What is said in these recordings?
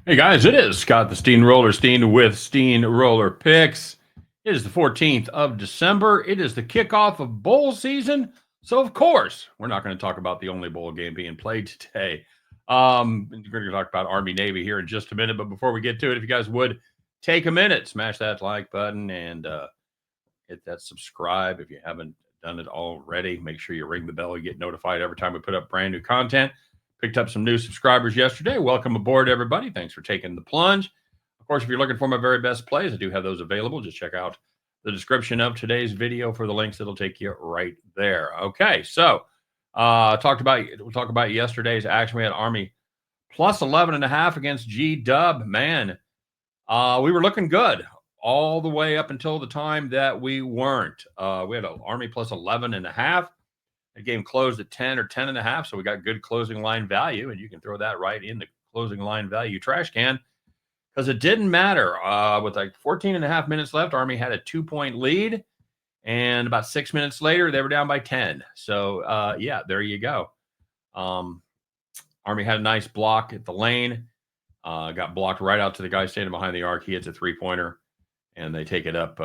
Hey guys, it is Scott the Steamroller Steen with Steamroller Picks. It is the 14th of December. It is the kickoff of bowl season. So, of course, we're not going to talk about the only bowl game being played today. We're going to talk about Army Navy here in just a minute. But before we get to it, if you guys would take a minute, smash that like button and hit that subscribe if you haven't done it already. Make sure you ring the bell. You get notified every time we put up brand new content. Picked up some new subscribers yesterday. Welcome aboard, everybody. Thanks for taking the plunge. Of course, if you're looking for my very best plays, I do have those available. Just check out the description of today's video for the links that'll take you right there. Okay, so we'll talk about yesterday's action. We had Army plus 11 and a half against G Dub. Man, we were looking good all the way up until the time that we weren't. We had an Army plus 11 and a half. The game closed at 10 or 10 and a half, so we got good closing line value, and you can throw that right in the closing line value trash can because it didn't matter. With like 14 and a half minutes left, Army had a 2-point lead, and about 6 minutes later, they were down by 10. So, yeah, there you go. Army had a nice block at the lane, got blocked right out to the guy standing behind the arc. He hits a three-pointer, and they take it up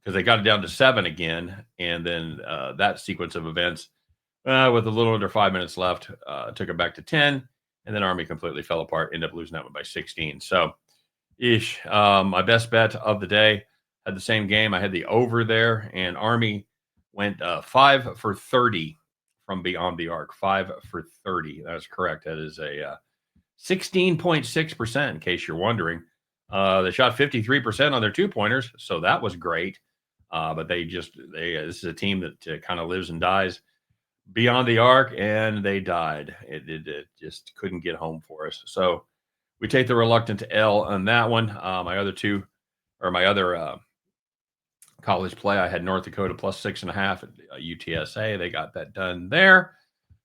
because they got it down to 7 again, and then that sequence of events with a little under 5 minutes left took it back to 10, and then Army completely fell apart, ended up losing that one by 16. So, my best bet of the day had the same game. I had the over there, and Army went 5 for 30 from beyond the arc. 5 for 30. That is correct. That is a 16.6%, in case you're wondering. They shot 53% on their 2-pointers, so that was great. But this is a team that kind of lives and dies beyond the arc, and they died. It just couldn't get home for us. So we take the reluctant L on that one. My other college play, I had North Dakota plus 6.5 at UTSA. They got that done there.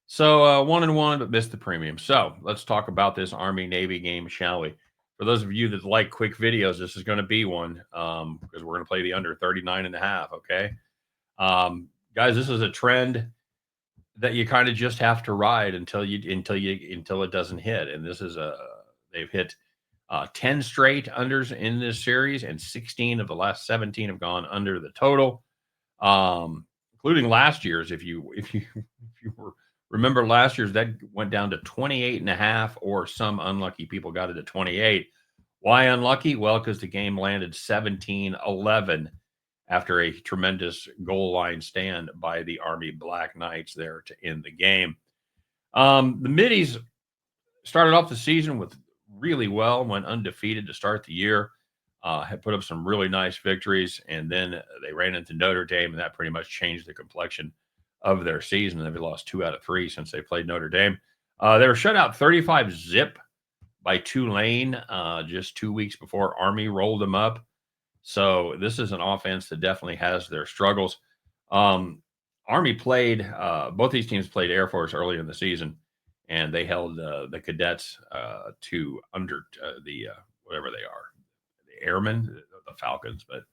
So 1-1, but missed the premium. So let's talk about this Army Navy game, shall we? For those of you that like quick videos, this is going to be one because we're going to play the under 39.5. Okay, guys, this is a trend that you kind of just have to ride until it doesn't hit. And this is they've hit 10 straight unders in this series, and 16 of the last 17 have gone under the total, including last year's. If you remember last year's, that went down to 28.5, or some unlucky people got it to 28. Why unlucky? Well, because the game landed 17-11 after a tremendous goal line stand by the Army Black Knights there to end the game. The Middies started off the season with really well, went undefeated to start the year, had put up some really nice victories, and then they ran into Notre Dame, and that pretty much changed the complexion of their season. They've lost 2 out of 3 since they played Notre Dame. They were shut out 35-zip by Tulane just 2 weeks before Army rolled them up. So this is an offense that definitely has their struggles. Army played, both these teams played Air Force earlier in the season, and they held the cadets to under the whatever they are, the Airmen, the Falcons, but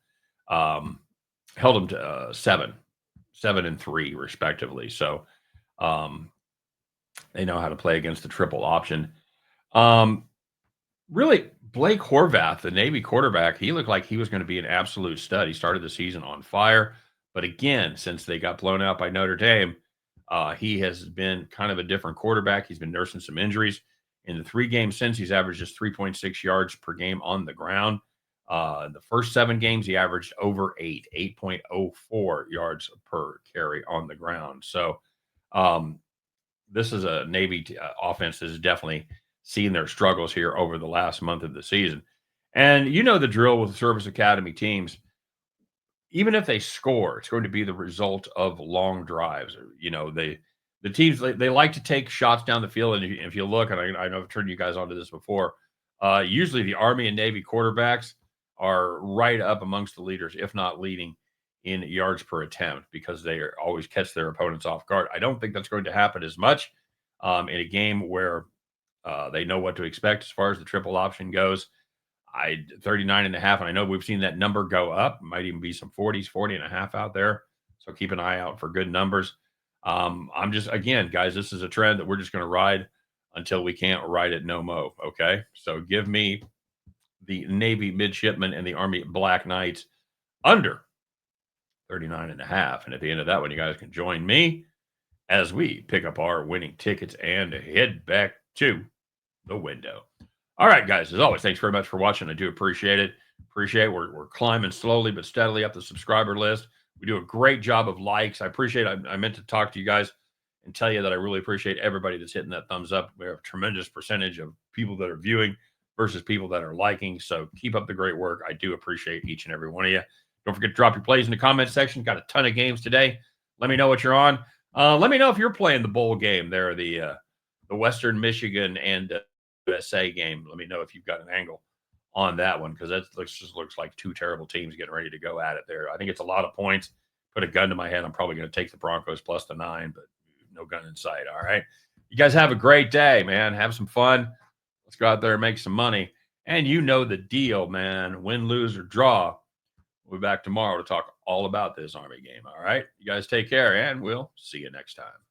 held them to 7 and 3 respectively. So they know how to play against the triple option. Really, Blake Horvath, the Navy quarterback, he looked like he was going to be an absolute stud. He started the season on fire, but again, since they got blown out by Notre Dame, he has been kind of a different quarterback. He's been nursing some injuries. In the 3 games since, he's averaged just 3.6 yards per game on the ground. In the first 7 games, he averaged over 8.04 yards per carry on the ground. So this is a Navy offense that is definitely seen their struggles here over the last month of the season. And you know the drill with Service Academy teams. Even if they score, it's going to be the result of long drives. The teams, they like to take shots down the field. And if you look, and I know I've turned you guys onto this before, usually the Army and Navy quarterbacks are right up amongst the leaders, if not leading in yards per attempt, because they always catch their opponents off guard. I don't think that's going to happen as much in a game where they know what to expect as far as the triple option goes. 39.5, and I know we've seen that number go up. Might even be some 40s, 40.5 out there. So keep an eye out for good numbers. I'm just, again, guys, this is a trend that we're just going to ride until we can't write it no mo. Okay. So give me the Navy midshipmen and the Army Black Knights under 39.5. And at the end of that one, you guys can join me as we pick up our winning tickets and head back to the window. All right, guys, as always, thanks very much for watching. I do appreciate it. We're climbing slowly but steadily up the subscriber list. We do a great job of likes. I appreciate it. I meant to talk to you guys and tell you that I really appreciate everybody that's hitting that thumbs up. We have a tremendous percentage of people that are viewing versus people that are liking. So keep up the great work. I do appreciate each and every one of you. Don't forget to drop your plays in the comment section. Got a ton of games today. Let me know what you're on. Let me know if you're playing the bowl game there, the Western Michigan and USA game. Let me know if you've got an angle on that one, because that just looks like two terrible teams getting ready to go at it there. I think it's a lot of points. Put a gun to my head, I'm probably going to take the Broncos plus the 9, but no gun in sight. All right. You guys have a great day, man. Have some fun. Let's go out there and make some money. And you know the deal, man. Win, lose, or draw. We'll be back tomorrow to talk all about this Army game. All right. You guys take care, and we'll see you next time.